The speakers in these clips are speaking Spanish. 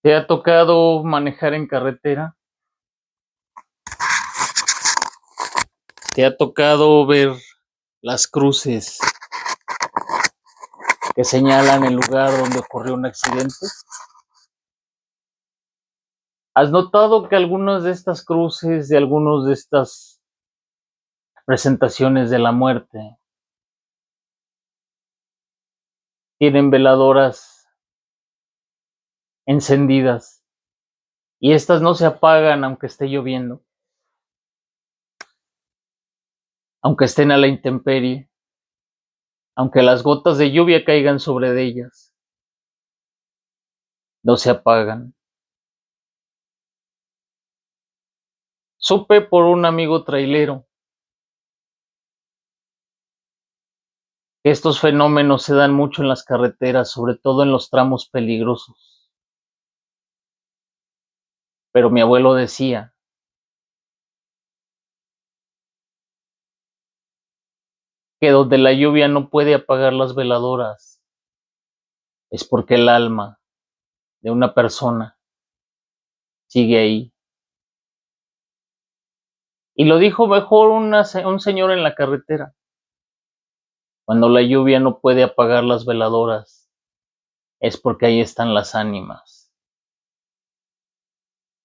¿Te ha tocado manejar en carretera? ¿Te ha tocado ver las cruces que señalan el lugar donde ocurrió un accidente? ¿Has notado que algunas de estas cruces, de algunas de estas presentaciones de la muerte, tienen veladoras encendidas y estas no se apagan aunque esté lloviendo, aunque estén a la intemperie, aunque las gotas de lluvia caigan sobre ellas, no se apagan? Supe por un amigo trailero que estos fenómenos se dan mucho en las carreteras, sobre todo en los tramos peligrosos. Pero mi abuelo decía que donde la lluvia no puede apagar las veladoras es porque el alma de una persona sigue ahí. Y lo dijo mejor un señor en la carretera. Cuando la lluvia no puede apagar las veladoras es porque ahí están las ánimas.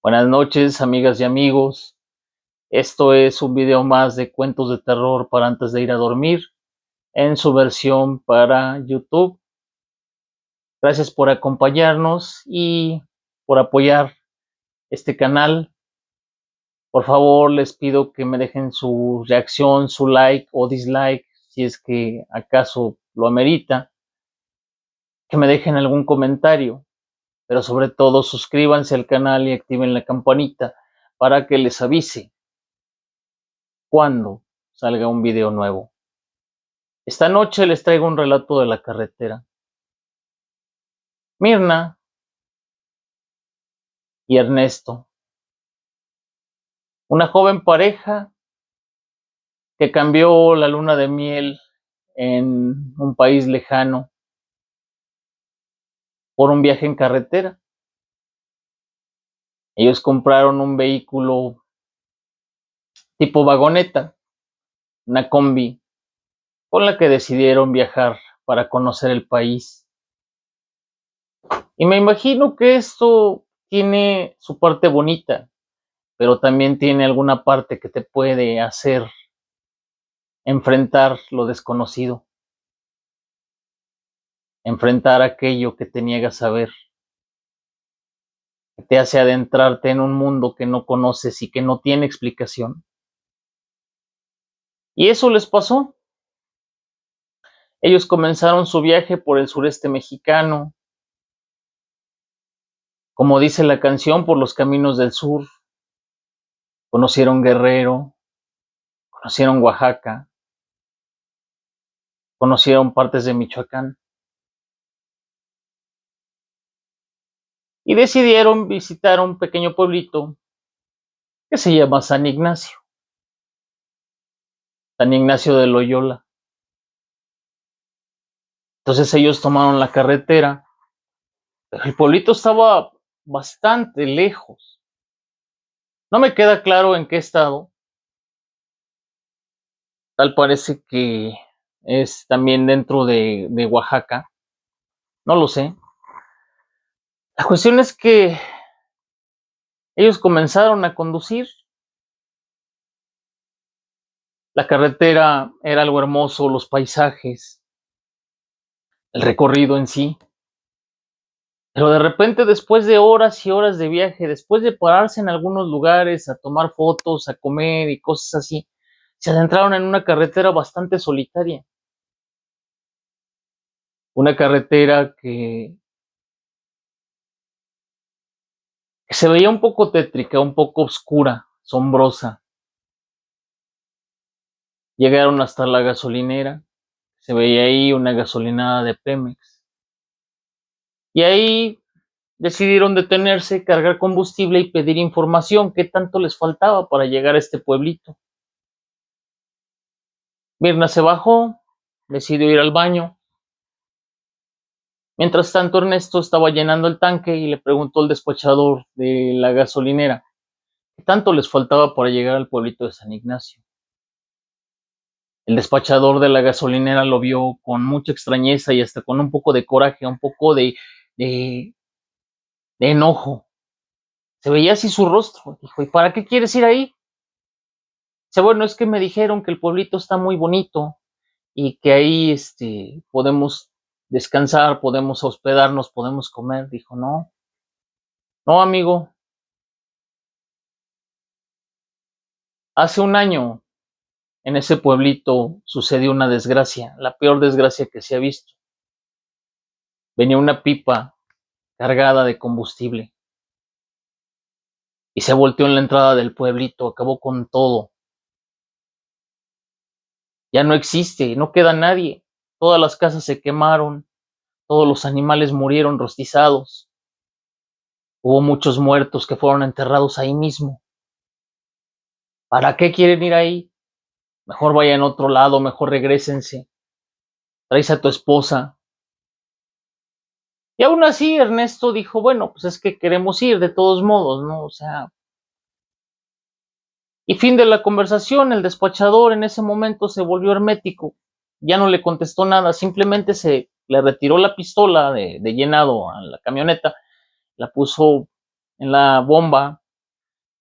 Buenas noches, amigas y amigos. Esto es un video más de cuentos de terror para antes de ir a dormir, en su versión para YouTube. Gracias por acompañarnos y por apoyar este canal. Por favor, les pido que me dejen su reacción, su like o dislike, si es que acaso lo amerita. Que me dejen algún comentario, pero sobre todo suscríbanse al canal y activen la campanita para que les avise cuando salga un video nuevo. Esta noche les traigo un relato de la carretera. Mirna y Ernesto, una joven pareja que cambió la luna de miel en un país lejano por un viaje en carretera. Ellos compraron un vehículo tipo vagoneta, una combi, con la que decidieron viajar para conocer el país. Y me imagino que esto tiene su parte bonita, pero también tiene alguna parte que te puede hacer enfrentar lo desconocido, enfrentar aquello que te niegas a ver, que te hace adentrarte en un mundo que no conoces y que no tiene explicación. Y eso les pasó. Ellos comenzaron su viaje por el sureste mexicano, como dice la canción, por los caminos del sur. Conocieron Guerrero, conocieron Oaxaca, conocieron partes de Michoacán y decidieron visitar un pequeño pueblito que se llama San Ignacio de Loyola. Entonces ellos tomaron la carretera, pero el pueblito estaba bastante lejos. No me queda claro en qué estado. Tal parece que es también dentro de Oaxaca. No lo sé. La cuestión es que ellos comenzaron a conducir. La carretera era algo hermoso, los paisajes, el recorrido en sí. Pero de repente, después de horas y horas de viaje, después de pararse en algunos lugares a tomar fotos, a comer y cosas así, se adentraron en una carretera bastante solitaria. Una carretera que se veía un poco tétrica, un poco oscura, sombrosa. Llegaron hasta la gasolinera, se veía ahí una gasolinada de Pemex. Y ahí decidieron detenerse, cargar combustible y pedir información, qué tanto les faltaba para llegar a este pueblito. Mirna se bajó, decidió ir al baño. Mientras tanto, Ernesto estaba llenando el tanque y le preguntó al despachador de la gasolinera qué tanto les faltaba para llegar al pueblito de San Ignacio. El despachador de la gasolinera lo vio con mucha extrañeza y hasta con un poco de coraje, un poco de, de enojo. Se veía así su rostro. Dijo, ¿y para qué quieres ir ahí? Dice, bueno, es que me dijeron que el pueblito está muy bonito y que ahí podemos descansar, podemos hospedarnos, podemos comer. Dijo, no, no, amigo, hace un año en ese pueblito sucedió una desgracia, la peor desgracia que se ha visto. Venía una pipa cargada de combustible y se volteó en la entrada del pueblito, acabó con todo. Ya no existe, no queda nadie. Todas las casas se quemaron, todos los animales murieron rostizados. Hubo muchos muertos que fueron enterrados ahí mismo. ¿Para qué quieren ir ahí? Mejor vayan a otro lado, mejor regrésense. Traes a tu esposa. Y aún así Ernesto dijo, bueno, pues es que queremos ir de todos modos, ¿no? O sea, y fin de la conversación, el despachador en ese momento se volvió hermético, ya no le contestó nada, simplemente se le retiró la pistola de llenado a la camioneta, la puso en la bomba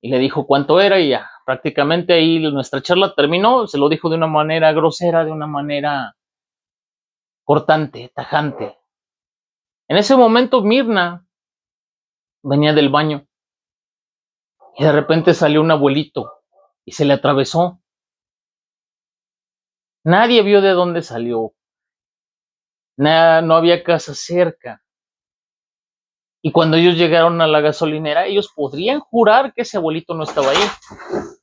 y le dijo cuánto era y ya, prácticamente ahí nuestra charla terminó, se lo dijo de una manera grosera, de una manera cortante, tajante. En ese momento Mirna venía del baño y de repente salió un abuelito y se le atravesó. Nadie vio de dónde salió, no había casa cerca. Y cuando ellos llegaron a la gasolinera, ellos podrían jurar que ese abuelito no estaba ahí.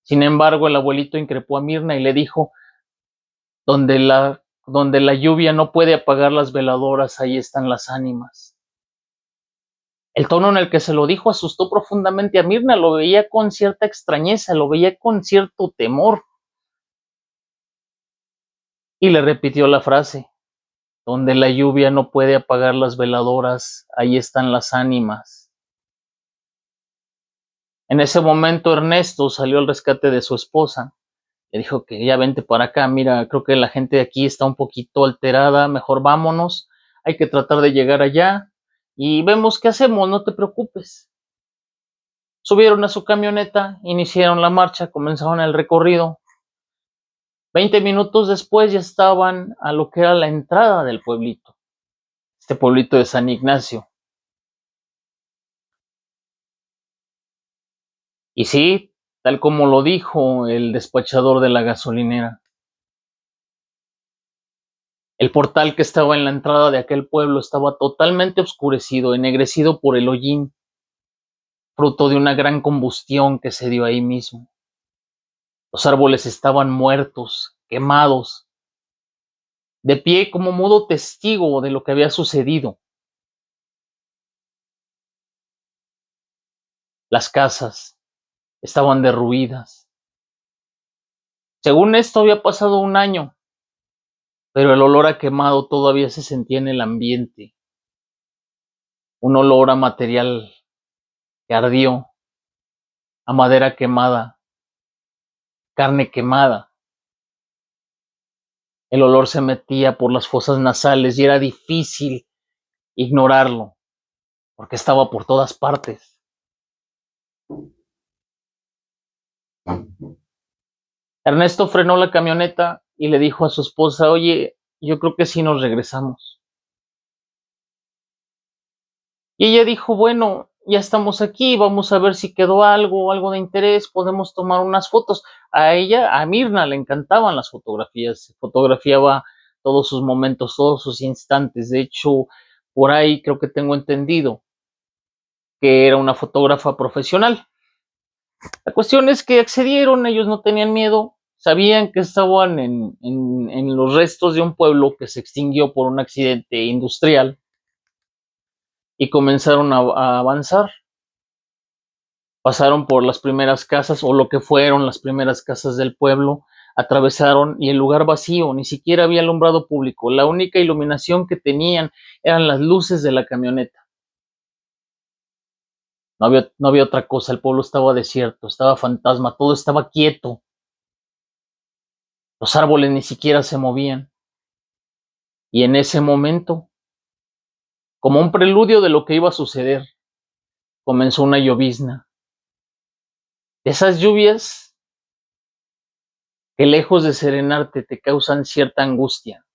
Sin embargo, el abuelito increpó a Mirna y le dijo, donde la lluvia no puede apagar las veladoras, ahí están las ánimas. El tono en el que se lo dijo asustó profundamente a Mirna, lo veía con cierta extrañeza, lo veía con cierto temor. Y le repitió la frase, donde la lluvia no puede apagar las veladoras, ahí están las ánimas. En ese momento Ernesto salió al rescate de su esposa. Le dijo que ya vente para acá, mira, creo que la gente de aquí está un poquito alterada, mejor vámonos, hay que tratar de llegar allá y vemos qué hacemos, no te preocupes. Subieron a su camioneta, iniciaron la marcha, comenzaron el recorrido. 20 minutos después ya estaban a lo que era la entrada del pueblito, este pueblito de San Ignacio. Y sí, tal como lo dijo el despachador de la gasolinera, el portal que estaba en la entrada de aquel pueblo estaba totalmente oscurecido, ennegrecido por el hollín, fruto de una gran combustión que se dio ahí mismo. Los árboles estaban muertos, quemados, de pie como mudo testigo de lo que había sucedido. Las casas estaban derruidas. Según esto había pasado un año, pero el olor a quemado todavía se sentía en el ambiente. Un olor a material que ardió, a madera quemada, carne quemada. El olor se metía por las fosas nasales y era difícil ignorarlo, porque estaba por todas partes. Ernesto frenó la camioneta y le dijo a su esposa, oye, yo creo que sí nos regresamos. Y ella dijo, bueno, ya estamos aquí, vamos a ver si quedó algo de interés, podemos tomar unas fotos. A ella, a Mirna, le encantaban las fotografías, fotografiaba todos sus momentos, todos sus instantes. De hecho, por ahí creo que tengo entendido que era una fotógrafa profesional. La cuestión es que accedieron, ellos no tenían miedo, sabían que estaban en los restos de un pueblo que se extinguió por un accidente industrial y comenzaron a avanzar. Pasaron por las primeras casas o lo que fueron las primeras casas del pueblo, Atravesaron y el lugar vacío, ni siquiera había alumbrado público. La única iluminación que tenían eran las luces de la camioneta. No había otra cosa, el pueblo estaba desierto, estaba fantasma, todo estaba quieto. Los árboles ni siquiera se movían. Y en ese momento, como un preludio de lo que iba a suceder, comenzó una llovizna. Esas lluvias que lejos de serenarte te causan cierta angustia.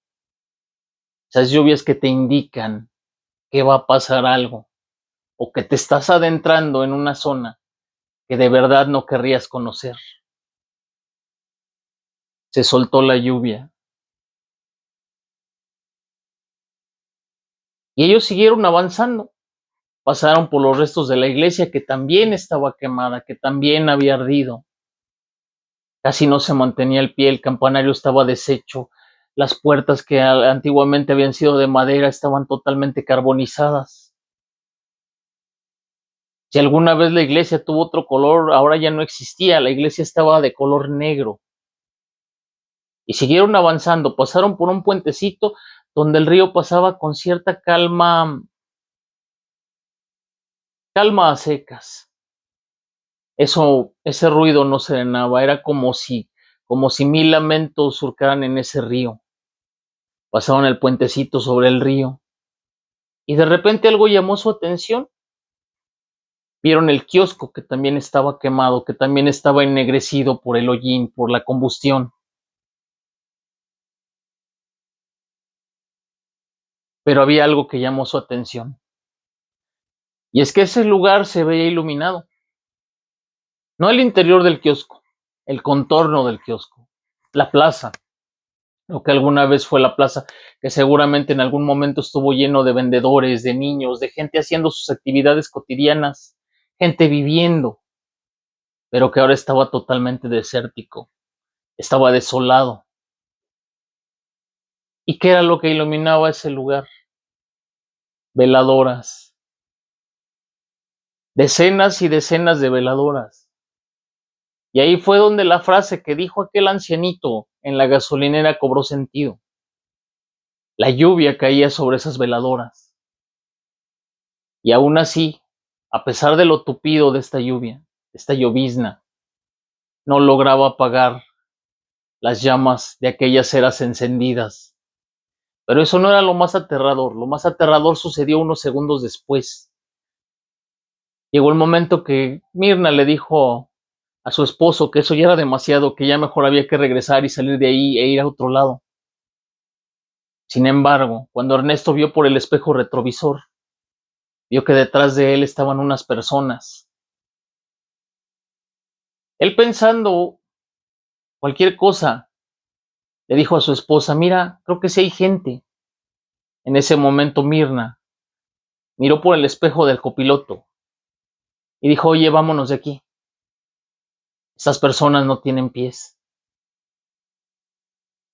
Esas lluvias que te indican que va a pasar algo o que te estás adentrando en una zona que de verdad no querrías conocer. Se soltó la lluvia. Y ellos siguieron avanzando. Pasaron por los restos de la iglesia que también estaba quemada, que también había ardido. Casi no se mantenía el pie, el campanario estaba deshecho, las puertas que antiguamente habían sido de madera estaban totalmente carbonizadas. Si alguna vez la iglesia tuvo otro color, ahora ya no existía, la iglesia estaba de color negro. Y siguieron avanzando, pasaron por un puentecito donde el río pasaba con cierta calma a secas. Ese ruido no serenaba, era como si 1000 lamentos surcaran en ese río. Pasaban el puentecito sobre el río y de repente algo llamó su atención. Vieron el kiosco que también estaba quemado, que también estaba ennegrecido por el hollín, por la combustión. Pero había algo que llamó su atención. Y es que ese lugar se veía iluminado. No el interior del kiosco, el contorno del kiosco, la plaza, lo que alguna vez fue la plaza, que seguramente en algún momento estuvo lleno de vendedores, de niños, de gente haciendo sus actividades cotidianas, gente viviendo, pero que ahora estaba totalmente desértico, estaba desolado. ¿Y qué era lo que iluminaba ese lugar? Veladoras, decenas y decenas de veladoras. Y ahí fue donde la frase que dijo aquel ancianito en la gasolinera cobró sentido. La lluvia caía sobre esas veladoras. Y aún así, a pesar de lo tupido de esta lluvia, esta llovizna, no lograba apagar las llamas de aquellas ceras encendidas. Pero eso no era lo más aterrador sucedió unos segundos después. Llegó el momento que Mirna le dijo a su esposo que eso ya era demasiado, que ya mejor había que regresar y salir de ahí e ir a otro lado. Sin embargo, cuando Ernesto vio por el espejo retrovisor, vio que detrás de él estaban unas personas. Él pensando cualquier cosa, le dijo a su esposa, mira, creo que sí hay gente. En ese momento Mirna miró por el espejo del copiloto y dijo, oye, vámonos de aquí. Estas personas no tienen pies.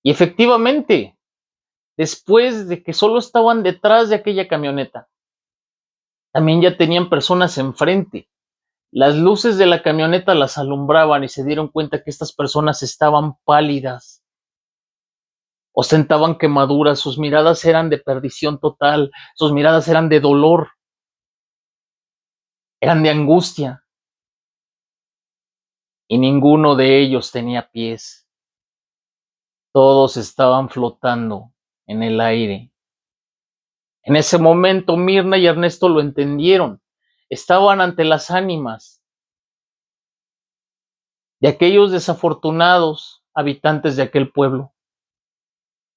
Y efectivamente, después de que solo estaban detrás de aquella camioneta, también ya tenían personas enfrente. Las luces de la camioneta las alumbraban y se dieron cuenta que estas personas estaban pálidas, ostentaban quemaduras, sus miradas eran de perdición total, sus miradas eran de dolor, eran de angustia, y ninguno de ellos tenía pies. Todos estaban flotando en el aire. En ese momento Mirna y Ernesto lo entendieron. Estaban ante las ánimas de aquellos desafortunados habitantes de aquel pueblo,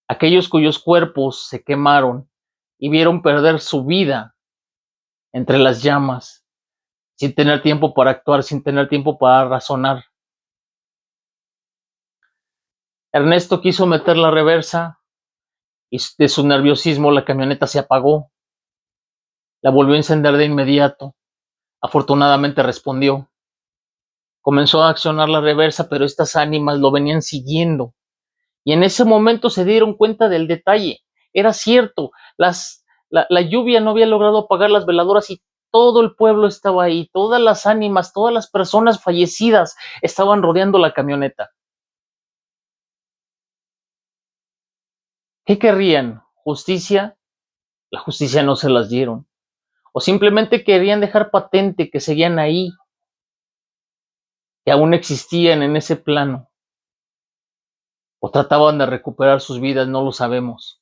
aquellos cuyos cuerpos se quemaron y vieron perder su vida entre las llamas, sin tener tiempo para actuar, sin tener tiempo para razonar. Ernesto quiso meter la reversa y de su nerviosismo la camioneta se apagó. La volvió a encender de inmediato. Afortunadamente respondió. Comenzó a accionar la reversa, pero estas ánimas lo venían siguiendo. Y en ese momento se dieron cuenta del detalle. Era cierto, la lluvia no había logrado apagar las veladoras y todo el pueblo estaba ahí. Todas las ánimas, todas las personas fallecidas estaban rodeando la camioneta. ¿Qué querrían? ¿Justicia? La justicia no se las dieron. O simplemente querían dejar patente que seguían ahí, que aún existían en ese plano. O trataban de recuperar sus vidas, no lo sabemos.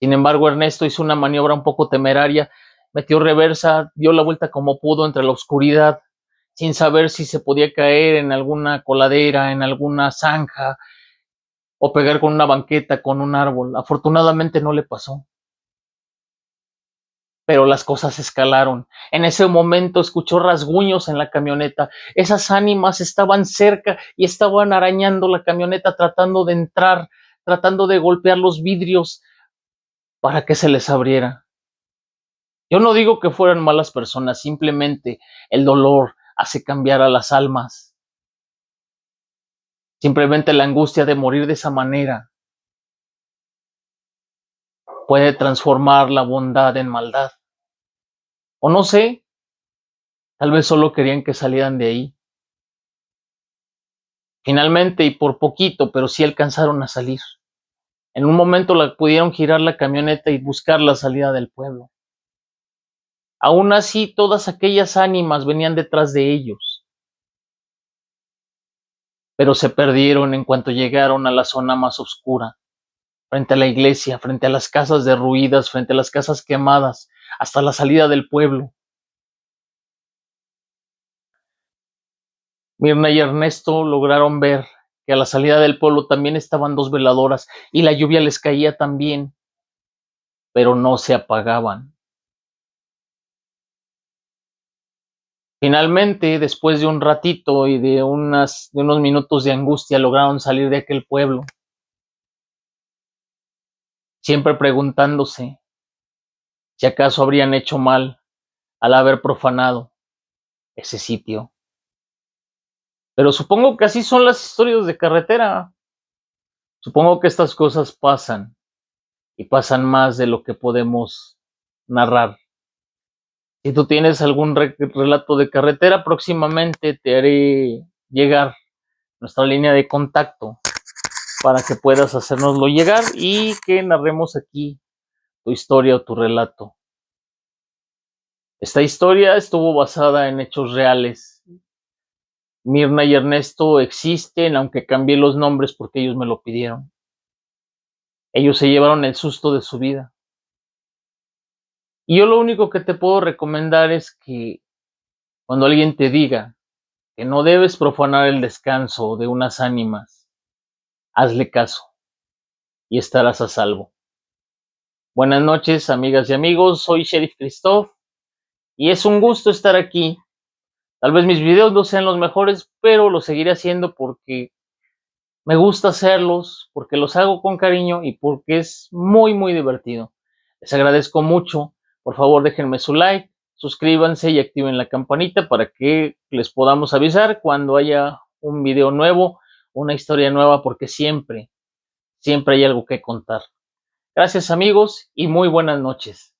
Sin embargo, Ernesto hizo una maniobra un poco temeraria, metió reversa, dio la vuelta como pudo entre la oscuridad, sin saber si se podía caer en alguna coladera, en alguna zanja, o pegar con una banqueta, con un árbol. Afortunadamente no le pasó. Pero las cosas escalaron. En ese momento escuchó rasguños en la camioneta. Esas ánimas estaban cerca y estaban arañando la camioneta, tratando de entrar, tratando de golpear los vidrios para que se les abriera. Yo no digo que fueran malas personas, simplemente el dolor hace cambiar a las almas. Simplemente la angustia de morir de esa manera puede transformar la bondad en maldad. O no sé, tal vez solo querían que salieran de ahí. Finalmente, y por poquito, pero sí alcanzaron a salir. En un momento pudieron girar la camioneta y buscar la salida del pueblo. Aún así, todas aquellas ánimas venían detrás de ellos, pero se perdieron en cuanto llegaron a la zona más oscura, frente a la iglesia, frente a las casas derruidas, frente a las casas quemadas, hasta la salida del pueblo. Mirna y Ernesto lograron ver que a la salida del pueblo también estaban dos veladoras y la lluvia les caía también, pero no se apagaban. Finalmente, después de un ratito y de unos minutos de angustia, lograron salir de aquel pueblo, siempre preguntándose si acaso habrían hecho mal al haber profanado ese sitio. Pero supongo que así son las historias de carretera. Supongo que estas cosas pasan y pasan más de lo que podemos narrar. Si tú tienes algún relato de carretera, próximamente te haré llegar nuestra línea de contacto para que puedas hacérnoslo llegar y que narremos aquí tu historia o tu relato. Esta historia estuvo basada en hechos reales. Mirna y Ernesto existen, aunque cambié los nombres porque ellos me lo pidieron. Ellos se llevaron el susto de su vida. Y yo lo único que te puedo recomendar es que cuando alguien te diga que no debes profanar el descanso de unas ánimas, hazle caso y estarás a salvo. Buenas noches, amigas y amigos. Soy Sheriff Christoph y es un gusto estar aquí. Tal vez mis videos no sean los mejores, pero los seguiré haciendo porque me gusta hacerlos, porque los hago con cariño y porque es muy, muy divertido. Les agradezco mucho. Por favor, déjenme su like, suscríbanse y activen la campanita para que les podamos avisar cuando haya un video nuevo, una historia nueva, porque siempre, siempre hay algo que contar. Gracias, amigos, y muy buenas noches.